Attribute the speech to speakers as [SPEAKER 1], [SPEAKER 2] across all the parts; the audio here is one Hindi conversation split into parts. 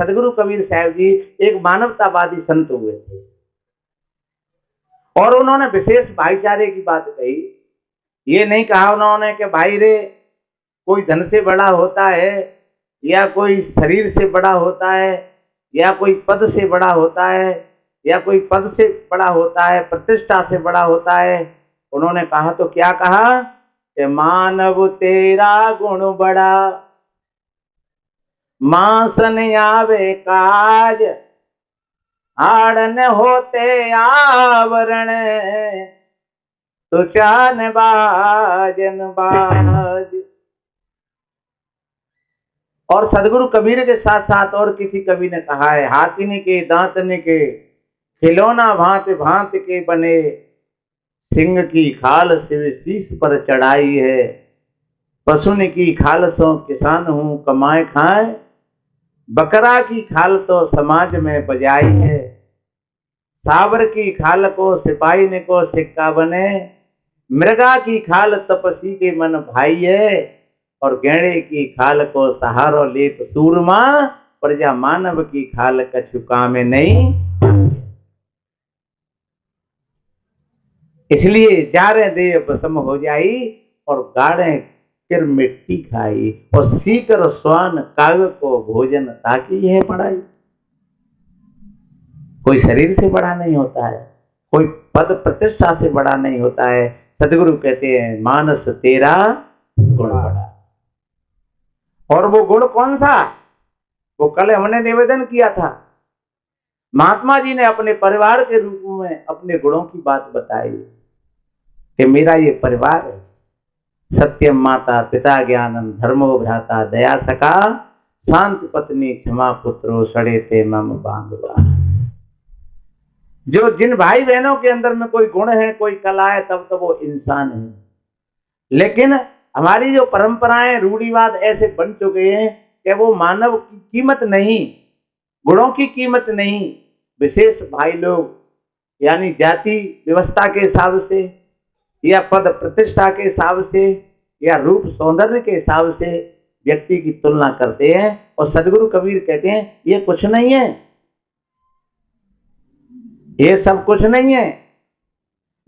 [SPEAKER 1] सदगुरु कबीर साहब जी एक मानवतावादी संत हुए थे और उन्होंने विशेष भाईचारे की बात कही। ये नहीं कहा उन्होंने कि भाई रे कोई धन से बड़ा होता है या कोई शरीर से बड़ा होता है या कोई पद से बड़ा होता है या कोई पद से बड़ा होता है, प्रतिष्ठा से बड़ा होता है। उन्होंने कहा तो क्या कहा कि मानव तेरा गुण बड़ा, मासन आवे काज, आड़न होते आवरण, तो चान बाजन बाज। और सदगुरु कबीर के साथ साथ और किसी कवि ने कहा है, हाथिनी के दांतन के खिलौना भांति भांति के बने, सिंह की खाल से शीश पर चढ़ाई है, पशुन की खाल सो किसान हूं कमाए खाए, बकरा की खाल तो समाज में बजाई है, सावर की खाल को सिपाही ने को सिक्का बने, मृगा की खाल तपसी के मन भाई है, और गेड़े की खाल को सहारो लेत सूरमा, प्रजा मानव की खाल कछु काम नहीं। इसलिए जारे दे भस्म हो जाई और गाड़े फिर मिट्टी खाई, और सीकर स्वान काग को भोजन ताकि यह पढ़ाई। कोई शरीर से बड़ा नहीं होता है, कोई पद प्रतिष्ठा से बड़ा नहीं होता है। सदगुरु कहते हैं मानस तेरा गुण बड़ा। और वो गुण कौन सा? वो कल हमने निवेदन किया था, महात्मा जी ने अपने परिवार के रूप में अपने गुणों की बात बताई कि मेरा ये परिवार है, सत्यम माता पिता ज्ञानम धर्मो भ्राता दया सका, शांति पत्नी क्षमा पुत्रो सड़े ते मम बांधवा। जो जिन भाई बहनों के अंदर में कोई गुण है, कोई कला है, तब तो वो इंसान है। लेकिन हमारी जो परंपराएं रूढ़िवाद ऐसे बन चुके हैं कि वो मानव की कीमत नहीं, गुणों की कीमत नहीं, विशेष भाई लोग यानी जाति व्यवस्था के हिसाब से या पद प्रतिष्ठा के हिसाब से या रूप सौंदर्य के हिसाब से व्यक्ति की तुलना करते हैं। और सदगुरु कबीर कहते हैं ये कुछ नहीं है, ये सब कुछ नहीं है।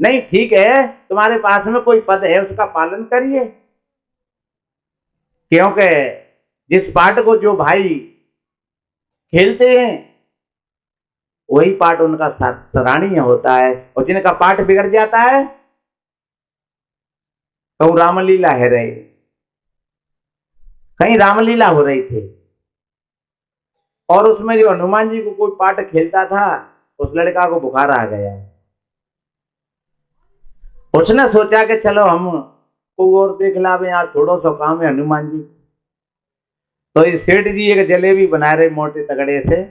[SPEAKER 1] नहीं ठीक है, तुम्हारे पास में कोई पद है उसका पालन करिए, क्योंकि जिस पाठ को जो भाई खेलते हैं वही पाठ उनका सराहनीय होता है, और जिनका पाठ बिगड़ जाता है तो रामलीला है रही, कहीं रामलीला हो रही थी और उसमें जो हनुमान जी को कोई पाठ खेलता था उस लड़का को बुखार आ गया। उसने सोचा कि चलो हम को और देख लावे, यहाँ थोड़ा सा काम है हनुमान जी। तो इस सेठ जी एक जलेबी बना रहे मोटे तगड़े से,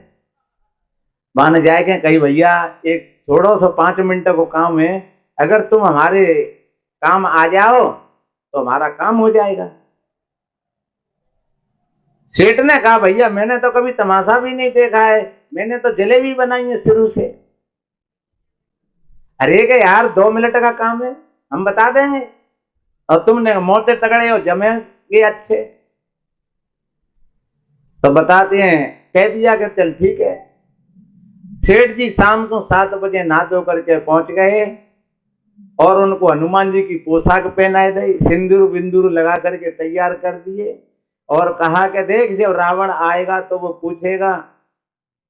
[SPEAKER 1] मान जाए कि कहीं भैया एक थोड़ा सा 5 मिनट को काम है, अगर तुम हमारे काम आ जाओ तो हमारा काम हो जाएगा। सेठ ने कहा भैया मैंने तो कभी तमाशा भी नहीं देखा है, मैंने तो जलेबी बनाई है शुरू से। अरे के यार 2 मिनट का काम है, हम बता देंगे, और तुमने मोटे तगड़े हो जमेंगे अच्छे। तो बताते हैं, कह दिया कि चल ठीक है। सेठ जी शाम को 7 बजे नहा धो करके पहुंच गए और उनको हनुमान जी की पोशाक पहनाई दी, सिंदूर बिंदूर लगा करके तैयार कर दिए और कहा कि देख जब रावण आएगा तो वो पूछेगा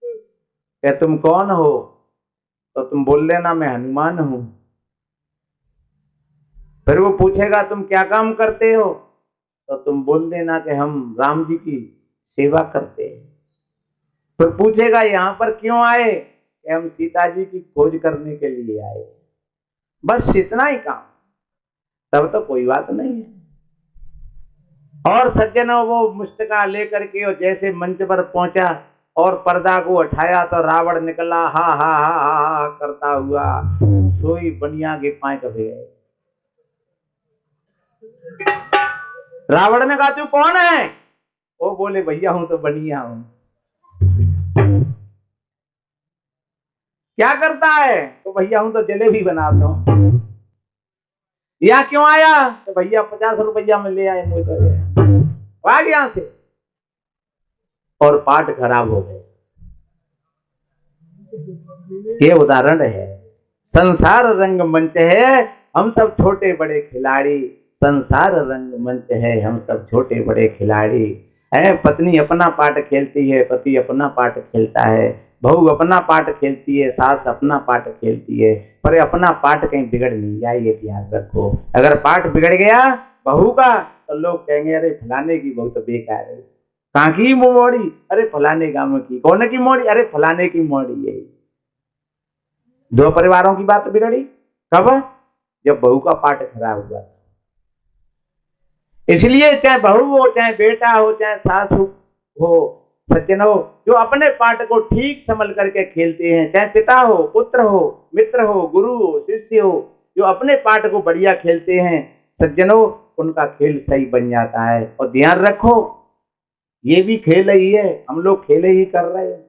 [SPEAKER 1] कि तुम कौन हो, तो तुम बोल देना मैं हनुमान हूं। फिर वो पूछेगा तुम क्या काम करते हो, तो तुम बोल देना कि हम राम जी की सेवा करते हैं। फिर पूछेगा यहां पर क्यों आए, कि हम सीता जी की खोज करने के लिए आए। बस इतना ही काम, तब तो कोई बात नहीं है। और सज्जनों वो मुस्टका लेकर के और जैसे मंच पर पहुंचा और पर्दा को उठाया तो रावण निकला हा हा हा हा हा करता हुआ, सोई बनिया के पाए कभी गए। रावण ने कहा तू कौन है? वो बोले भैया हूं तो बनिया हूं। क्या करता है? तो भैया हूं तो जलेबी बनाता हूं। यहाँ क्यों आया? तो भैया 50 रुपया में ले आए मुझे, भाग यहां से। और पाठ खराब हो गए। ये उदाहरण है। संसार रंग मंच है, हम सब छोटे बड़े खिलाड़ी। संसार रंग मंच है, हम सब छोटे बड़े खिलाड़ी। है पत्नी अपना पार्ट खेलती है, पति अपना पार्ट खेलता है, बहू अपना पार्ट खेलती है, सास अपना पार्ट खेलती है, पर अपना पार्ट कहीं बिगड़ नहीं जाए, ये ध्यान रखो। अगर पार्ट बिगड़ गया बहू का तो लोग कहेंगे अरे फलाने की बहू तो बेकार है। कहाँ की मोड़ी? अरे फलाने गांव की। कौन की मोड़ी? अरे फलाने की मोड़ी है। दो परिवारों की बात बिगड़ी कब? जब बहू का पार्ट खराब हुआ। इसलिए चाहे बहू हो, चाहे बेटा हो, चाहे सास हो, सज्जन हो, जो अपने पार्ट को ठीक संभल करके खेलते हैं, चाहे पिता हो, पुत्र हो, मित्र हो, गुरु हो, शिष्य हो, जो अपने पार्ट को बढ़िया खेलते हैं सज्जनों, उनका खेल सही बन जाता है। और ध्यान रखो ये भी खेल ही है, हम लोग खेले ही कर रहे हैं,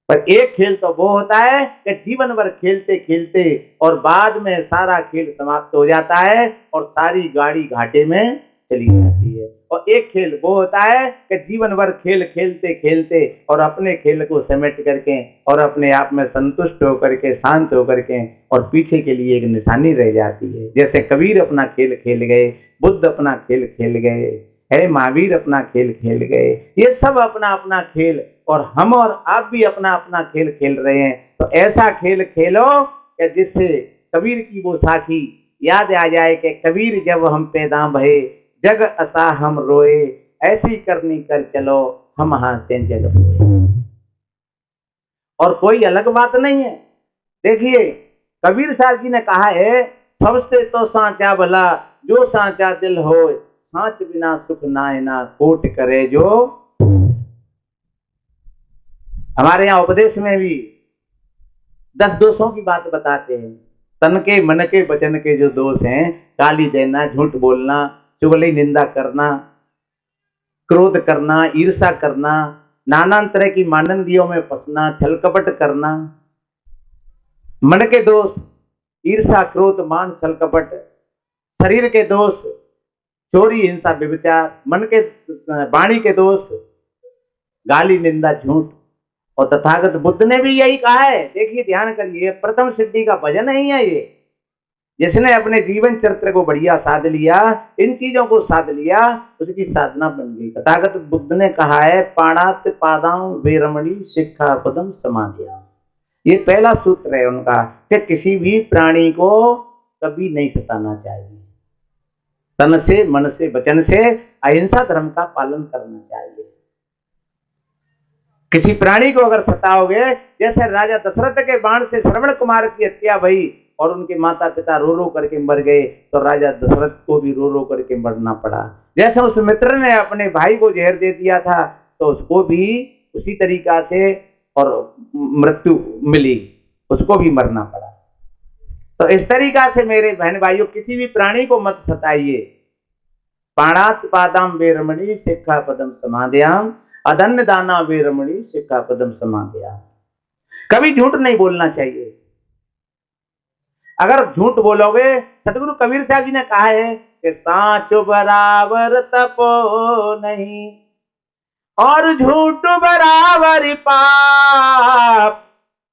[SPEAKER 1] पर एक खेल तो वो होता है कि जीवन भर खेलते खेलते और बाद में सारा खेल समाप्त हो जाता है और सारी गाड़ी घाटे में चली जाती है। और एक खेल वो होता है कि जीवन भर खेल खेलते खेलते और अपने खेल को समेट करके और अपने आप में संतुष्ट होकर के, शांत होकर के, और पीछे के लिए एक निशानी रह जाती है। जैसे कबीर अपना खेल खेल गए, बुद्ध अपना खेल खेल गए, है महावीर अपना खेल खेल गए, ये सब अपना अपना खेल, और हम और आप भी अपना अपना खेल खेल रहे हैं। तो ऐसा खेल खेलो कि जिससे कबीर की वो साखी याद आ जाए कि कबीर जब हम पैदा भये, जग असा हम रोए, ऐसी करनी कर चलो हम हासे जग होए। और कोई अलग बात नहीं है। देखिए कबीर साहब जी ने कहा है, सबसे तो सांचा भला जो सांचा दिल होए, सांच बिना सुख नाय ना कोट करे जो। हमारे यहाँ उपदेश में भी 10 दोषों की बात बताते हैं। तन के, मन के, वचन के जो दोष हैं, गाली देना, झूठ बोलना, चुगली निंदा करना, क्रोध करना, ईर्षा करना, नाना तरह की मानंदियों में फंसना, छल कपट करना। मन के दोष ईर्षा, क्रोध, मान, छल कपट। शरीर के दोष चोरी, हिंसा, व्यभिचार। मन के वाणी के दोष गाली, निंदा, झूठ। और तथागत बुद्ध ने भी यही कहा है। देखिए ध्यान करिए, प्रथम सिद्धि का भजन नहीं है ये। जिसने अपने जीवन चरित्र को बढ़िया साध लिया, इन चीजों को साध लिया, उसकी साधना बन गई। तथागत बुद्ध ने कहा है, पाणात पादाम वेरमणि शिक्षा पदम समाधिया। ये पहला सूत्र है उनका कि किसी भी प्राणी को कभी नहीं सताना चाहिए। तन से, मन से, वचन से अहिंसा धर्म का पालन करना चाहिए। किसी प्राणी को अगर सताओगे, जैसे राजा दशरथ के बाण से श्रवण कुमार की हत्या भई और उनके माता पिता रो रो करके मर गए, तो राजा दशरथ को भी रो रो करके मरना पड़ा। जैसे उस मित्र ने अपने भाई को जहर दे दिया था, तो उसको भी उसी तरीका से और मृत्यु मिली, उसको भी मरना पड़ा। तो इस तरीका से मेरे बहन भाइयों, किसी भी प्राणी को मत सताइए। पाणात पादाम वेरमणि शिक्षा पदम समाध्याम, अदन्न दाना वेरमणि शिक्षा पदम समाध्याम। कभी झूठ नहीं बोलना चाहिए। अगर झूठ बोलोगे, सतगुरु कबीर साहब जी ने कहा है कि सांच बराबर तपो नहीं और झूठ बराबर पाप,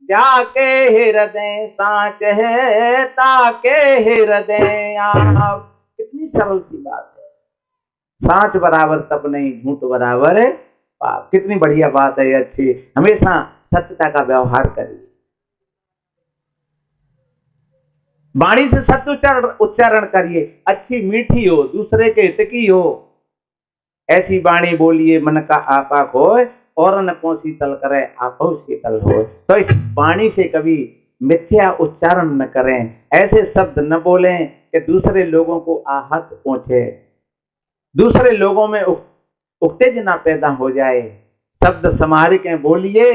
[SPEAKER 1] जाके हृदय सांच है ताके हृदय आप। कितनी सरल सी बात है। सांच बराबर तप नहीं, झूठ बराबर पाप। कितनी बढ़िया बात है, अच्छी। हमेशा सत्यता का व्यवहार करिए। वाणी से सत्य उच्चारण करिए, अच्छी मीठी हो, दूसरे के हित की हो, ऐसी वाणी बोलिए मन का आपा खोए, और न को शीतल करे आपो शीतल हो। तो इस वाणी से कभी मिथ्या उच्चारण न करें, ऐसे शब्द न बोलें कि दूसरे लोगों को आहत पहुंचे, दूसरे लोगों में उत्तेजना पैदा हो जाए। शब्द संभाल के बोलिए,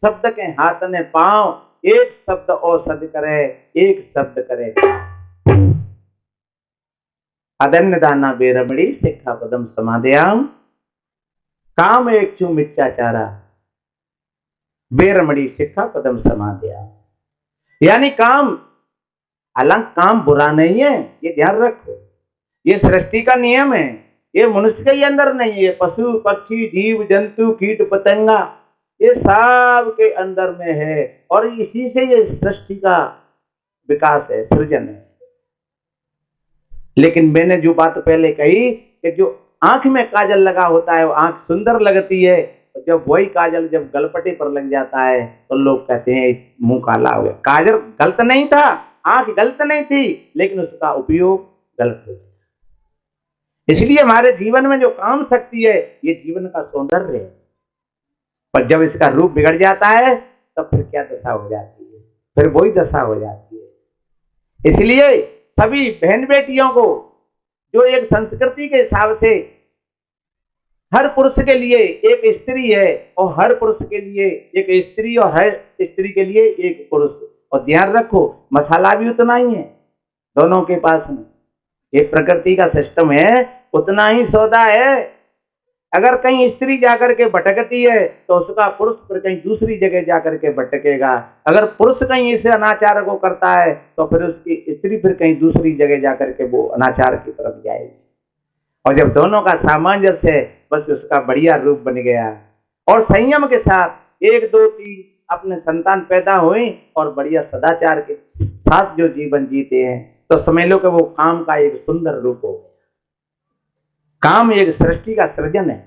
[SPEAKER 1] शब्द के हाथ ने पांव, एक शब्द औषध करे, एक शब्द करे। अदन्न दाना वेरमणि शिक्षा पदम समाध्याम, काम एक चू मिथ्याचारा वेरमणि शिक्षा पदम समाध्याम। यानी काम, हालांकि काम बुरा नहीं है, ये ध्यान रखो। ये सृष्टि का नियम है, ये मनुष्य के ही अंदर नहीं है। पशु पक्षी जीव जंतु कीट पतंगा ये सब के अंदर में है और इसी से ये सृष्टि का विकास है, सृजन है। लेकिन मैंने जो बात पहले कही कि जो आंख में काजल लगा होता है वो आंख सुंदर लगती है, जब वही काजल जब गलपटे पर लग जाता है तो लोग कहते हैं मुंह काला हो गया। काजल गलत नहीं था, आंख गलत नहीं थी, लेकिन उसका उपयोग गलत हो गया। इसलिए हमारे जीवन में जो काम शक्ति है ये जीवन का सौंदर्य है, पर जब इसका रूप बिगड़ जाता है तब फिर क्या दशा हो जाती है, फिर वही दशा हो जाती है। इसलिए सभी बहन बेटियों को जो एक संस्कृति के हिसाब से हर पुरुष के लिए एक स्त्री है और हर पुरुष के लिए एक स्त्री और हर स्त्री के लिए एक पुरुष, और ध्यान रखो मसाला भी उतना ही है दोनों के पास में, ये प्रकृति का सिस्टम है, उतना ही सौदा है। अगर कहीं स्त्री जाकर के भटकती है तो उसका पुरुष फिर कहीं दूसरी जगह जाकर के भटकेगा, अगर पुरुष कहीं इसे अनाचार को करता है तो फिर उसकी स्त्री फिर कहीं दूसरी जगह जाकर के वो अनाचार की तरफ जाएगी। और जब दोनों का सामंजस्य है बस उसका बढ़िया रूप बन गया, और संयम के साथ 1 2 3 अपने संतान पैदा हुए और बढ़िया सदाचार के साथ जो जीवन जीते हैं तो समझ लो कि वो काम का एक सुंदर रूप हो। काम एक सृष्टि का सृजन है,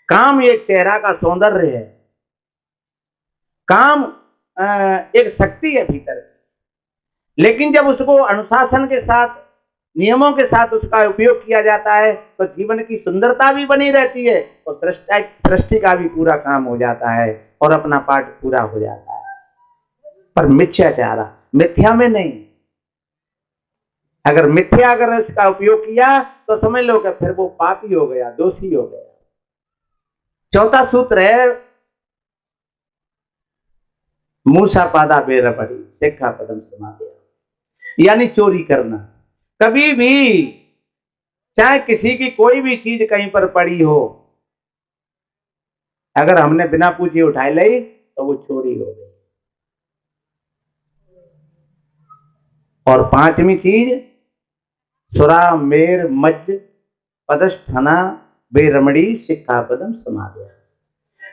[SPEAKER 1] काम एक चेहरा का सौंदर्य है, काम एक शक्ति है भीतर। लेकिन जब उसको अनुशासन के साथ नियमों के साथ उसका उपयोग किया जाता है तो जीवन की सुंदरता भी बनी रहती है और सृष्टि का भी पूरा काम हो जाता है और अपना पाठ पूरा हो जाता है। पर मिथ्याचार, मिथ्या में नहीं, अगर मिथ्या अगर इसका उपयोग किया तो समझ लो कि फिर वो पापी हो गया, दोषी हो गया। चौथा सूत्र है मूसा पादा बेरबड़ी शिक्षा पदम समाधि, यानी चोरी करना। कभी भी चाहे किसी की कोई भी चीज कहीं पर पड़ी हो, अगर हमने बिना पूछे उठाई ली तो वो चोरी हो गई। और पांचवी चीज सुरा मेर मज पदस्थना बेरमड़ी शिक्षा पदम समाधि,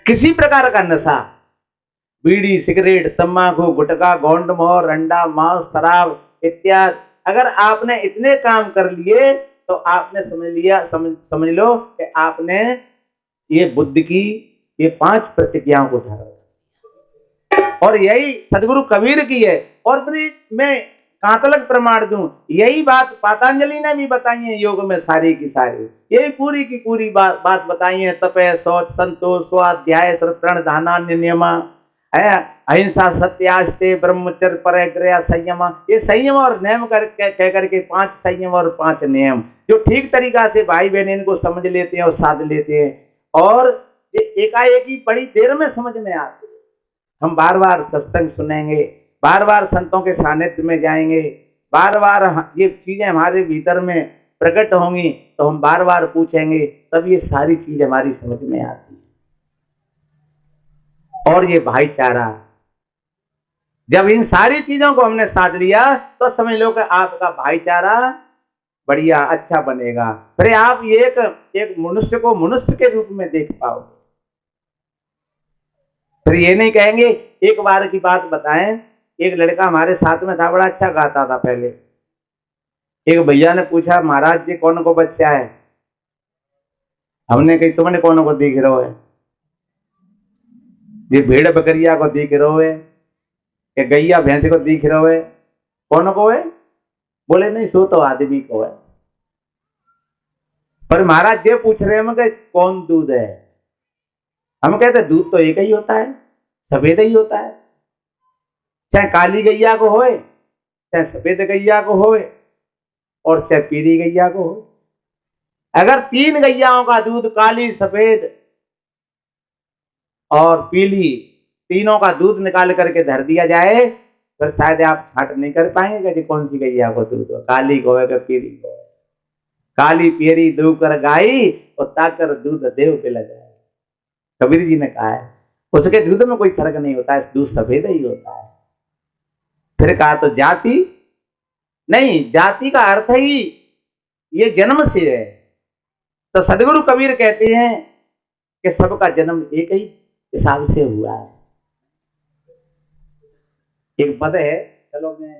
[SPEAKER 1] किसी प्रकार का नशा, बीड़ी सिगरेट तंबाकू गुटखा गोंड मोहर अंडा मांस शराब इत्यादि, अगर आपने इतने काम कर लिए तो आपने समझ लो कि आपने ये बुद्ध की ये 5 प्रतिज्ञाओं को धारण, और यही सदगुरु कबीर की है। और फिर मैं कहां तक प्रमाण दूं, यही बात पतंजलि ने भी बताई है योग में सारी की सारी, यही पूरी की पूरी बात बताई है। तपे शौच संतोष स्वाध्याय श्रवण दानान्य नियमा है, अहिंसा सत्यास्ते ब्रह्मचर्य परग्रह संयम, ये संयम और नियम कह करके 5 संयम और 5 नियम जो ठीक तरीका से भाई बहन इनको समझ लेते हैं और साध लेते हैं, और ये एकाएक ही बड़ी देर में समझ में आते हैं। हम बार बार सत्संग सुनेंगे, बार बार संतों के सानिध्य में जाएंगे, बार बार ये चीजें हमारे भीतर में प्रकट होंगी तो हम बार बार पूछेंगे, तब ये सारी चीज हमारी समझ में आती है। और ये भाईचारा, जब इन सारी चीजों को हमने साध लिया तो समझ लो कि आपका भाईचारा बढ़िया अच्छा बनेगा, फिर आप एक मनुष्य को मनुष्य के रूप में देख पाओगे। फिर ये नहीं कहेंगे, एक बार की बात बताएं, एक लड़का हमारे साथ में था, बड़ा अच्छा गाता था पहले। एक भैया ने पूछा, महाराज जी कौन को बच्चा है? हमने कही तुमने कौन को दिख रहे है? ये भेड़ बकरिया को दिख रहे है कि गैया भैंस को दिख रहे है? कौन को है? बोले नहीं सो तो आदमी को है। पर महाराज ये पूछ रहे हैं कौन दूध है? हम कहते दूध तो एक ही होता है, सफेद ही होता है, चाहे काली गैया को होए चाहे सफेद गैया को होए और चाहे पीली गैया को हो। अगर 3 गैयाओं का दूध काली सफेद और पीली तीनों का दूध निकाल करके धर दिया जाए फिर शायद आप छांट नहीं कर पाएंगे कि कौन सी गैया को दूध हो, काली को है कि पीली को है। काली पीरी दूध कर गाई और ताकर दूध देव पे लग जाए, कबीर जी ने कहा है। उसके दूध में कोई फर्क नहीं होता है, दूध सफेद ही होता है। फिर कहा तो जाति नहीं, जाति का अर्थ ही ये जन्म से है। तो सदगुरु कबीर कहते हैं कि सबका जन्म एक ही हिसाब से हुआ है। एक पद है, चलो मैं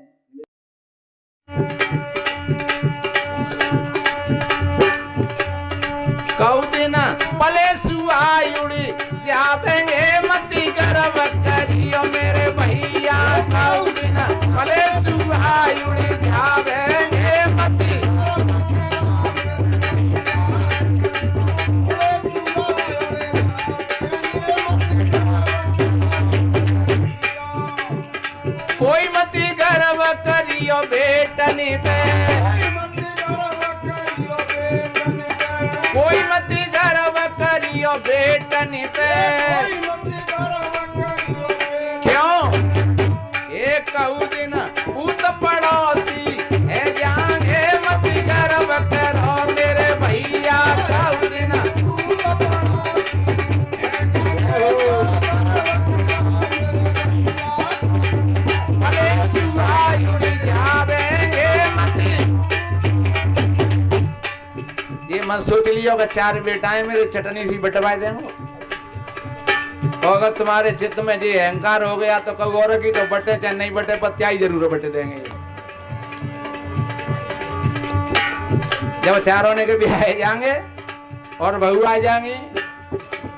[SPEAKER 2] कऊ दिन पले सुआयुड़ी जावेंगे मती गर्व करियो मेरे भैया। कऊ दिन पले सुआयुड़ी जावेंगे मती। कोई मती गर्व करियो बेटनी पे, कोई मती गर्व करियो बेटनी पे। क्यों? एक कहू दिन पूत पड़ोसी है जाएंगे मती गर्व करो मेरे भैया। कहू दिन भले सुहायुड़ी जावेंगे मती। ये मत सोच लियो कि 4 बेटाएं मेरे चटनी सी बटवाए देंगे। और अगर तुम्हारे चित्त में जी अहंकार हो गया तो कब और की तो बटे चाहे नहीं बटे पर क्या ही जरूर बटे देंगे। जब 4 होने के भी आ जाएंगे और बहू आ जाएंगी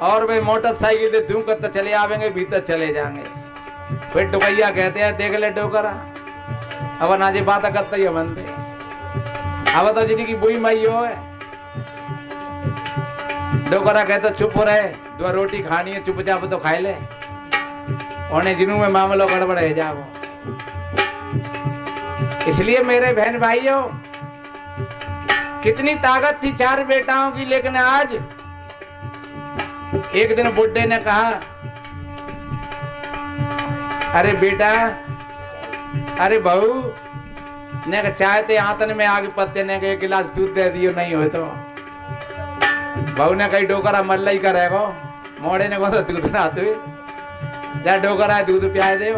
[SPEAKER 2] और वे मोटरसाइकिल से धूम कर चले आवेंगे, भीतर चले जाएंगे। फिर डुकैया कहते हैं देख ले डोकरा, अब ना जी बात करते ही मनते। अब तो जिनकी बुई मई हो है। डोकरा कहते चुप रहे, 2 रोटी खानी है चुपचाप तो खाए ले। उन्हें जिनू में मामलो गड़बड़ है जाओ। इसलिए मेरे बहन भाइयों, कितनी ताकत थी 4 बेटाओं की, लेकिन आज एक दिन बुड्ढे ने कहा अरे बेटा, अरे बहू ने चाय ते आतन में आगे पत्ते ने एक गिलास दूध दे दियो, नहीं हो तो बहू ने कही डोकरा मल्ला ही करेगो। मोड़े ने कहा दूध ना आते जा डोकरा दूध पिया दे।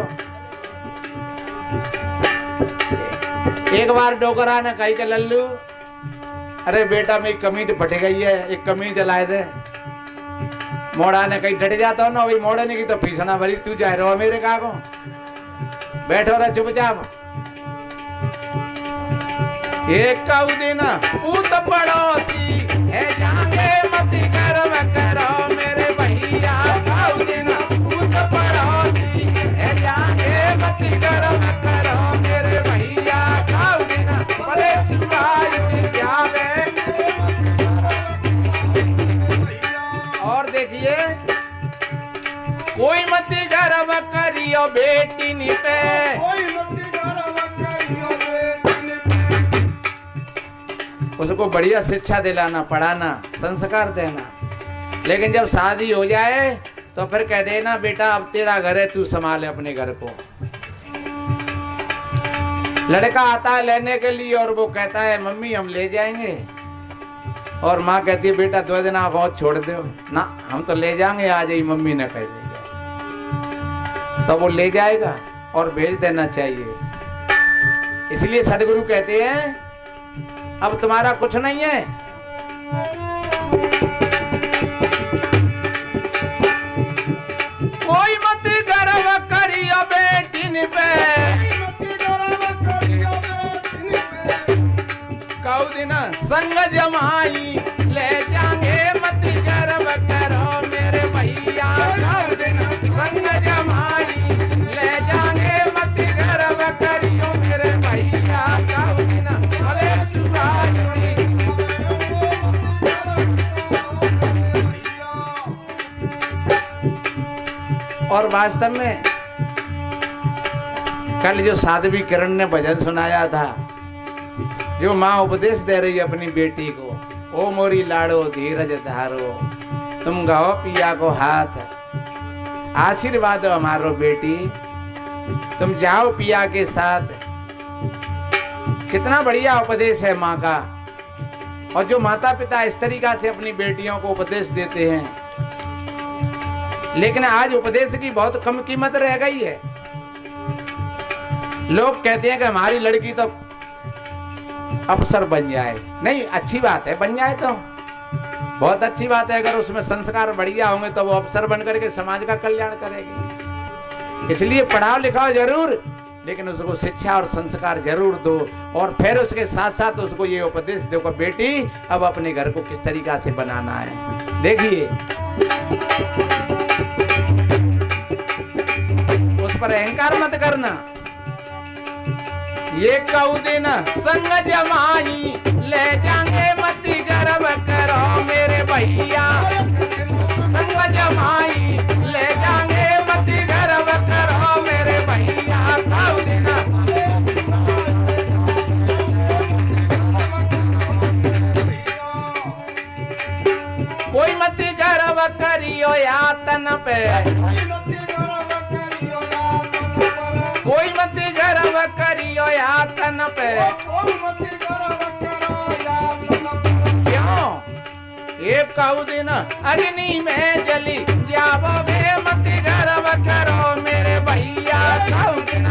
[SPEAKER 2] एक बार डोकरा ने कही के लल्लू, अरे बेटा मेरी कमीज फट गई है, एक कमीज चलाए दे। मोड़ा ने कहीं डट जाता हो ना, वही मोड़े ने की तो फीसना भरी, तू जा रहा मेरे कागो बैठो रहा चुपचाप। एक काऊ देना पूत पड़ोसी है जागे मत कर्म करो मेरे भैया। काऊ देना पूत पड़ोसी है जागे मत कर्म करो मेरे भैया। काऊ देना बड़े सुहाई जावे। और देखिए, कोई मत गर्व करियो बेटी नी पे, उसको बढ़िया शिक्षा दिलाना, पढ़ाना, संस्कार देना। लेकिन जब शादी हो जाए तो फिर कह देना बेटा अब तेरा घर है, तू संभाले अपने घर को। लड़का आता है लेने के लिए और वो कहता है मम्मी हम ले जाएंगे, और माँ कहती है बेटा 2 दिन आप बहुत छोड़ दो ना, हम तो ले जाएंगे, आ जाइए मम्मी ने कह दिया। तो वो ले जाएगा और भेज देना चाहिए। इसलिए सदगुरु कहते हैं अब तुम्हारा कुछ नहीं है, कोई मत गर्व करियो बेटी पे। कऊ दिन संग जमाई ले जाएंगे मत गर्व करो मेरे भैया। कऊ दिन संग जमाई ले जाएंगे मत गर्व करियो मेरे भैया। कऊ दिन अरे सुहाई। और वास्तव में कल जो साध्वी किरण ने भजन सुनाया था, जो माँ उपदेश दे रही है अपनी बेटी को, ओ मोरी लाड़ो धीरज धारो, तुम गाओ पिया को हाथ, आशीर्वाद हमारो बेटी, तुम जाओ पिया के साथ। कितना बढ़िया उपदेश है माँ का। और जो माता पिता इस तरीका से अपनी बेटियों को उपदेश देते हैं, लेकिन आज उपदेश की बहुत कम कीमत रह गई है। लोग कहते हैं कि हमारी लड़की तो अफसर बन जाए। नहीं, अच्छी बात है बन जाए तो, बहुत अच्छी बात है। अगर उसमें संस्कार बढ़िया होंगे तो वो अफसर बन करके समाज का कल्याण करेगी। इसलिए पढ़ाओ लिखाओ जरूर, लेकिन उसको शिक्षा और संस्कार जरूर दो। और फिर उसके साथ साथ उसको ये उपदेश दो कि बेटी अब अपने घर को किस तरीका से बनाना है। देखिए उस पर अहंकार मत करना। ये कहू देना संग जमाई ले जाएंगे मती गर्व करो मेरे भैया, संग जमाई ले जाएंगे मती गर्व करो मेरे भैया। कहू देना कोई मती गर्व करियो यातन पे, कोई मती गर्व करियो यातन पे। क्यों? एक कहू दिन अग्नि में जली जाओगे मती गर्व करो मेरे भैया। कहू दिन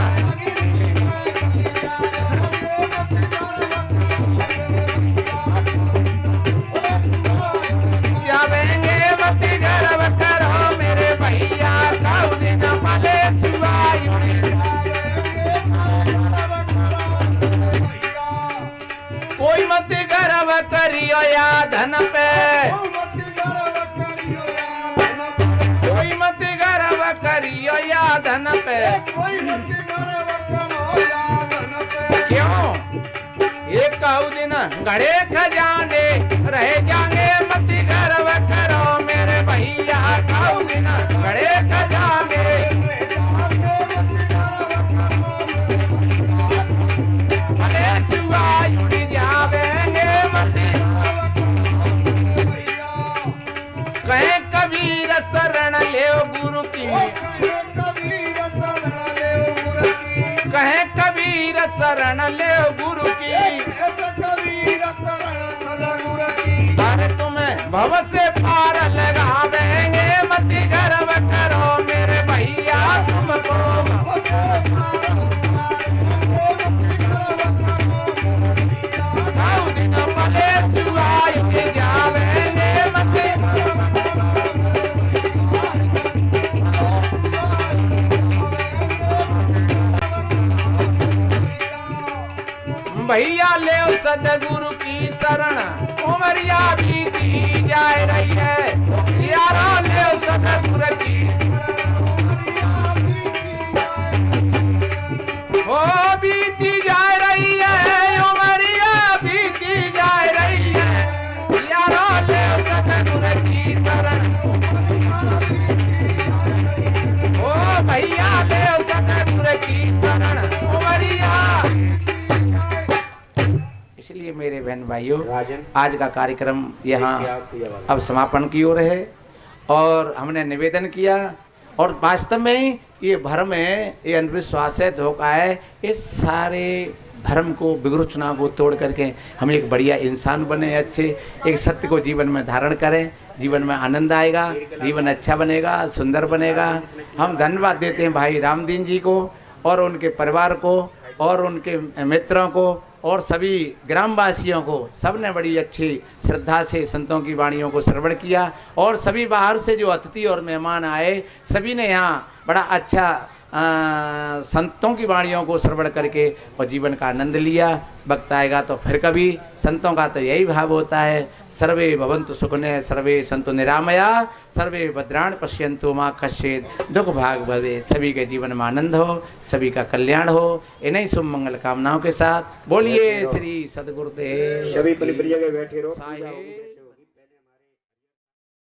[SPEAKER 2] जावेंगे मती गर्व करो मेरे भैया। कहू दिन भले सुवाई कोई मत गर्व करियो या धन पे, कोई मत गर्व करियो या धन पे। क्यों? एक कहू दिन घड़े खजाने रह जाएंगे मत गर्व करो मेरे भैया। कहू दिन घड़े खजाने भले सुवाई उड़ी जावेंगे मती। कहे कबीर शरण ले गुरु की, कहे कबीर शरण ले गुरु की। अरे तुम्हें भव से पार लगावेंगे मती गर्व करो मेरे भैया। तुमको कहू दिन भले सुवाई के जावेंगे मती। भैया ले सदगुरु की शरण उमरिया बीती जाए रही है। यारा ले सदगुरु की ओ बीती जा रही है, उमरिया बीती जा रही है। यारा ले सदगुरु की शरण ओ भैया ले सदगुरु की शरण उमरिया। इसलिए मेरे बहन भाइयों आज का कार्यक्रम यहाँ अब समापन की ओर है और हमने निवेदन किया। और वास्तव में ये भ्रम है, ये अंधविश्वास है, धोखा है। इस सारे धर्म को विग्रचना को तोड़ करके हम एक बढ़िया इंसान बने, अच्छे एक सत्य को जीवन में धारण करें। जीवन में आनंद आएगा, जीवन अच्छा बनेगा, सुंदर बनेगा। हम धन्यवाद देते हैं भाई रामदीन जी को और उनके परिवार को और उनके मित्रों को और सभी ग्रामवासियों को। सबने बड़ी अच्छी श्रद्धा से संतों की वाणियों को श्रवण किया और सभी बाहर से जो अतिथि और मेहमान आए सभी ने यहाँ बड़ा अच्छा संतों की वाणियों को श्रवण करके और जीवन का आनंद लिया। वक्त आएगा तो फिर कभी। संतों का तो यही भाव होता है, सर्वे भवन्तु सुखिनः सर्वे सन्तु निरामया सर्वे भद्राणि पश्यन्तु मा कश्चित् दुख भाग भवे। सभी के जीवन में आनंद हो, सभी का कल्याण हो। इन्हीं शुभ मंगल कामनाओं के साथ बोलिए श्री सद्गुरुदेव।
[SPEAKER 3] सभी प्रिय बैठे रहो।
[SPEAKER 2] साहिब।